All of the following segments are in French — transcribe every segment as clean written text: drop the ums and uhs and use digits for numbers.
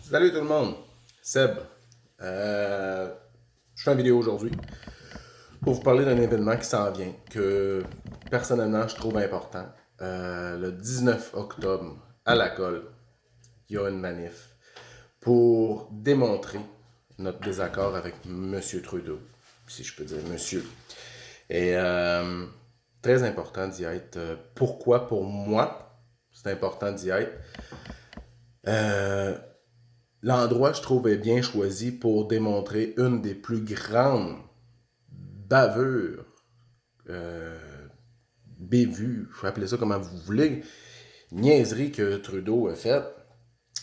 Salut tout le monde, Seb. Je fais une vidéo aujourd'hui pour vous parler d'un événement qui s'en vient, que personnellement je trouve important. Le 19 octobre, à la colle, il y a une manif pour démontrer notre désaccord avec Monsieur Trudeau, si je peux dire Monsieur. Et très important d'y être. Pourquoi pour moi, c'est important d'y être? Euh, L'endroit, je trouve, est bien choisi pour démontrer une des plus grandes bavures, euh, bévues, je vais appeler ça comme vous voulez, niaiserie que Trudeau a faite,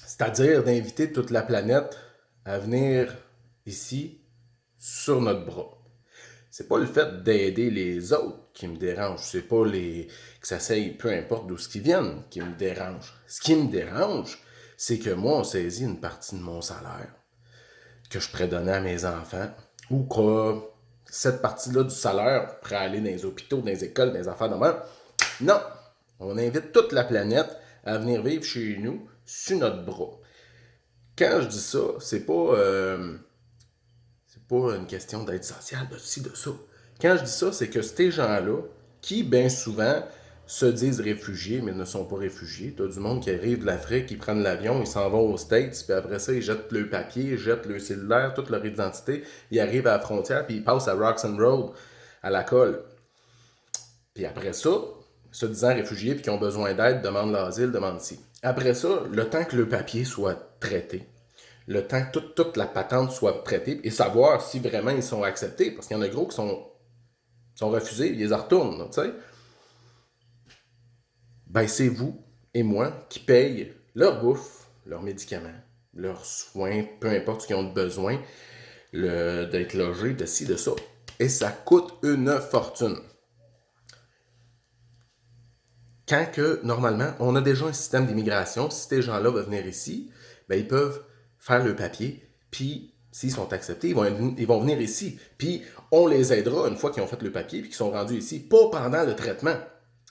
c'est-à-dire d'inviter toute la planète à venir ici sur notre bras. C'est pas le fait d'aider les autres qui me dérange, c'est pas les que ça s'aille, peu importe d'où ce qu'ils viennent, qui me dérange. Ce qui me dérange, c'est que moi, on saisit une partie de mon salaire que je pourrais donner à mes enfants, ou que cette partie-là du salaire pourrait aller dans les hôpitaux, dans les écoles, dans les affaires de même. Non! On invite toute la planète à venir vivre chez nous, sur notre bras. Quand je dis ça, c'est pas une question d'aide sociale, de ci, de ça. Quand je dis ça, c'est que ces gens-là, qui bien souvent se disent réfugiés, mais ne sont pas réfugiés. T'as du monde qui arrive de l'Afrique, ils prennent l'avion, ils s'en vont aux States, puis après ça, ils jettent le papier, ils jettent le cellulaire, toute leur identité, ils arrivent à la frontière, puis ils passent à Roxham Road, à la colle. Puis après ça, se disant réfugiés, puis qui ont besoin d'aide, demandent l'asile, demandent ci. Après ça, le temps que le papier soit traité, le temps que toute la patente soit traitée, et savoir si vraiment ils sont acceptés, parce qu'il y en a gros qui sont refusés, ils les retournent, tu sais. Ben c'est vous et moi qui payent leur bouffe, leurs médicaments, leurs soins, peu importe ce qu'ils ont besoin, d'être logés, de ci, de ça. Et ça coûte une fortune. Quand que, normalement, on a déjà un système d'immigration, si ces gens-là veulent venir ici, ben ils peuvent faire le papier, puis s'ils sont acceptés, ils vont venir ici. Puis on les aidera une fois qu'ils ont fait le papier, puis qu'ils sont rendus ici, pas pendant le traitement.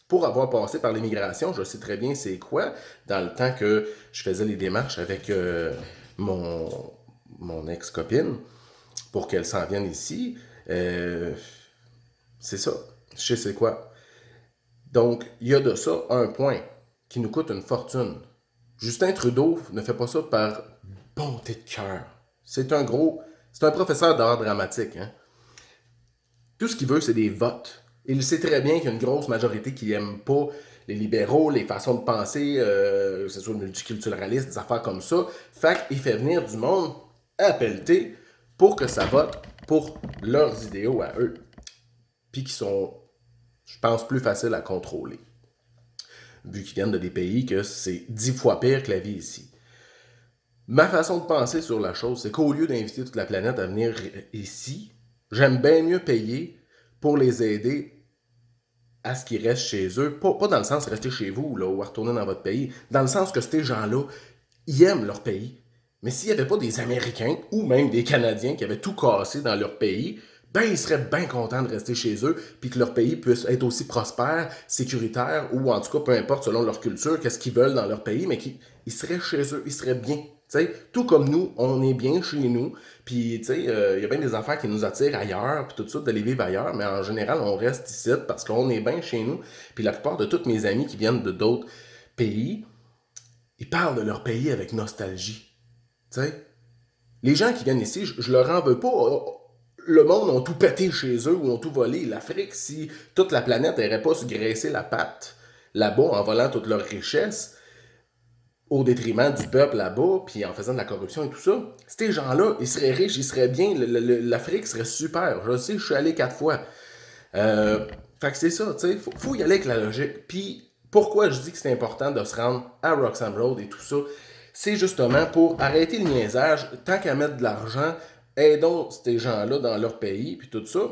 Pour avoir passé par l'immigration, je sais très bien c'est quoi, dans le temps que je faisais les démarches avec mon, mon ex-copine pour qu'elle s'en vienne ici. C'est ça. Je sais c'est quoi. Donc, il y a de ça un point qui nous coûte une fortune. Justin Trudeau ne fait pas ça par bonté de cœur. C'est un professeur d'art dramatique. Hein? Tout ce qu'il veut, c'est des votes. Il sait très bien qu'il y a une grosse majorité qui n'aime pas les libéraux, les façons de penser, que ce soit le multiculturalisme, des affaires comme ça. Fait qu'il fait venir du monde à pelleter pour que ça vote pour leurs idéaux à eux. Puis qui sont, je pense, plus faciles à contrôler. Vu qu'ils viennent de des pays que c'est 10 fois pire que la vie ici. Ma façon de penser sur la chose, c'est qu'au lieu d'inviter toute la planète à venir ici, j'aime bien mieux payer pour les aider à ce qu'ils restent chez eux. Pas dans le sens de rester chez vous là, ou à retourner dans votre pays. Dans le sens que ces gens-là, ils aiment leur pays. Mais s'il n'y avait pas des Américains ou même des Canadiens qui avaient tout cassé dans leur pays, ben ils seraient bien contents de rester chez eux, puis que leur pays puisse être aussi prospère, sécuritaire, ou en tout cas, peu importe selon leur culture, qu'est-ce qu'ils veulent dans leur pays, mais qu'ils seraient chez eux, ils seraient bien. T'sais, tout comme nous, on est bien chez nous, puis il y a bien des affaires qui nous attirent ailleurs, puis tout ça, d'aller vivre ailleurs, mais en général, on reste ici parce qu'on est bien chez nous. Puis la plupart de tous mes amis qui viennent de d'autres pays, ils parlent de leur pays avec nostalgie. T'sais, les gens qui viennent ici, je leur en veux pas. Le monde ont tout pété chez eux ou ont tout volé. L'Afrique, si toute la planète n'aurait pas se graisser la patte là-bas en volant toute leur richesse au détriment du peuple là-bas, puis en faisant de la corruption et tout ça, ces gens-là, ils seraient riches, ils seraient bien, l'Afrique serait super. Je sais, je suis allé 4 fois. Fait que c'est ça, tu sais, faut y aller avec la logique. Puis pourquoi je dis que c'est important de se rendre à Roxham Road et tout ça, c'est justement pour arrêter le niaisage, tant qu'à mettre de l'argent, aidons ces gens-là dans leur pays, puis tout ça,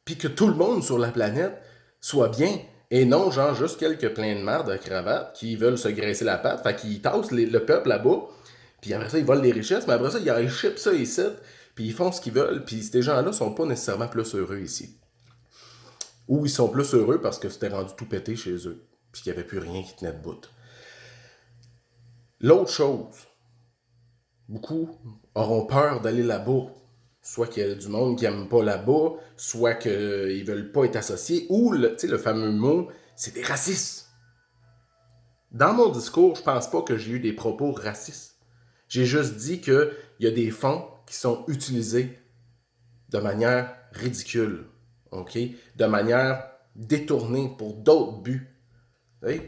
puis que tout le monde sur la planète soit bien, et non genre juste quelques pleins de marde de cravates qui veulent se graisser la patte, fait qu'ils tassent le peuple là-bas, puis après ça, ils volent des richesses, mais après ça, ils chipent ça ici, puis ils font ce qu'ils veulent, puis ces gens-là sont pas nécessairement plus heureux ici. Ou ils sont plus heureux parce que c'était rendu tout pété chez eux, puis qu'il n'y avait plus rien qui tenait debout. L'autre chose, beaucoup auront peur d'aller là-bas. Soit qu'il y a du monde qui n'aime pas là-bas, soit qu'ils veulent pas être associés, ou le fameux mot, c'est des racistes. Dans mon discours, je pense pas que j'ai eu des propos racistes. J'ai juste dit qu'il y a des fonds qui sont utilisés de manière ridicule, ok? De manière détournée pour d'autres buts. Vous savez?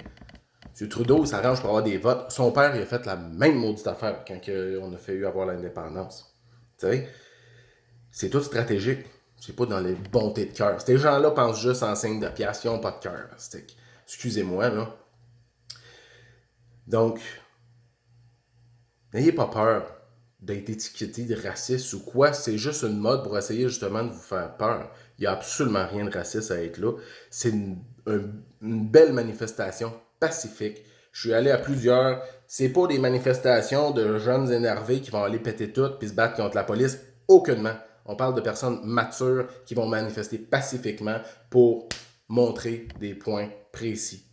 M. Trudeau, il s'arrange pour avoir des votes. Son père, il a fait la même maudite affaire quand on a fait avoir l'indépendance. Tu sais? C'est tout stratégique. C'est pas dans les bontés de cœur. Ces gens-là pensent juste en signe de pièce. Ils n'ont pas de cœur. Excusez-moi, là. Donc, n'ayez pas peur d'être étiqueté de raciste ou quoi. C'est juste une mode pour essayer justement de vous faire peur. Il n'y a absolument rien de raciste à être là. C'est une belle manifestation pacifique. Je suis allé à plusieurs. C'est pas des manifestations de jeunes énervés qui vont aller péter tout puis se battre contre la police. Aucunement. On parle de personnes matures qui vont manifester pacifiquement pour montrer des points précis.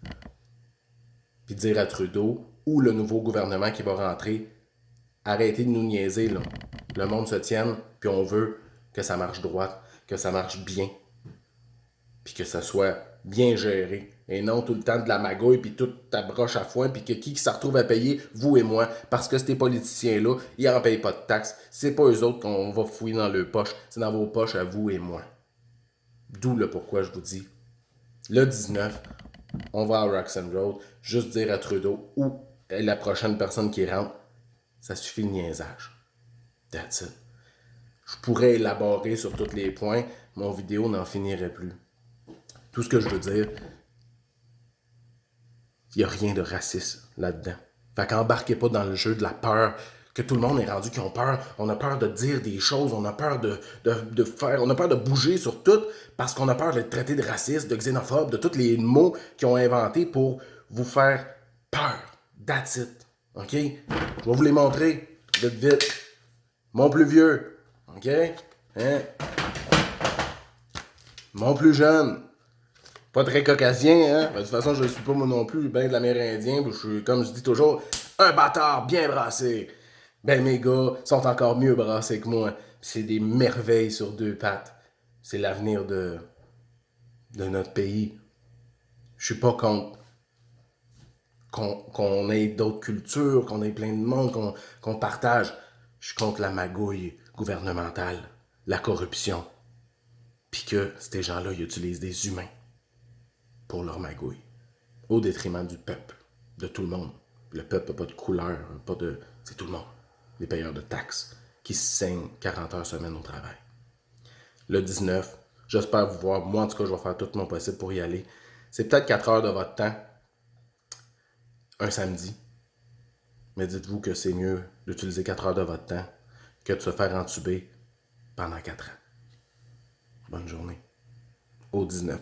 Puis dire à Trudeau ou le nouveau gouvernement qui va rentrer, arrêtez de nous niaiser, là. Le monde se tienne, puis on veut que ça marche droit, que ça marche bien, puis que ça soit bien géré. Et non tout le temps de la magouille, puis toute ta broche à foin, puis que qui se retrouve à payer, vous et moi, parce que ces politiciens-là, ils n'en payent pas de taxes. C'est pas eux autres qu'on va fouiller dans leurs poches, c'est dans vos poches à vous et moi. D'où le pourquoi je vous dis. Le 19, on va à Roxham Road, juste dire à Trudeau ou la prochaine personne qui rentre, ça suffit le niaisage. That's it. Je pourrais élaborer sur tous les points, mon vidéo n'en finirait plus. Tout ce que je veux dire, il n'y a rien de raciste là-dedans. Fait qu'embarquez pas dans le jeu de la peur, que tout le monde est rendu qui ont peur. On a peur de dire des choses, on a peur de faire, on a peur de bouger sur tout, parce qu'on a peur d'être traité de raciste, de xénophobe, de tous les mots qu'ils ont inventés pour vous faire peur. That's it. OK? Je vais vous les montrer, vite, vite. Mon plus vieux. OK? Hein? Mon plus jeune. Pas très caucasien, hein? De toute façon, je ne suis pas moi non plus, ben de l'Amérindien. Je suis, comme je dis toujours, un bâtard bien brassé. Ben mes gars sont encore mieux brassés que moi. C'est des merveilles sur deux pattes. C'est l'avenir de notre pays. Je suis pas contre qu'on ait d'autres cultures, qu'on ait plein de monde, qu'on partage. Je suis contre la magouille gouvernementale, la corruption. Puis que ces gens-là, ils utilisent des humains pour leur magouille, au détriment du peuple, de tout le monde. Le peuple n'a pas de couleur, pas de... c'est tout le monde. Les payeurs de taxes qui se saignent 40 heures semaine au travail. Le 19, j'espère vous voir. Moi, en tout cas, je vais faire tout mon possible pour y aller. C'est peut-être 4 heures de votre temps, un samedi. Mais dites-vous que c'est mieux d'utiliser 4 heures de votre temps que de se faire entuber pendant 4 ans. Bonne journée. Au 19.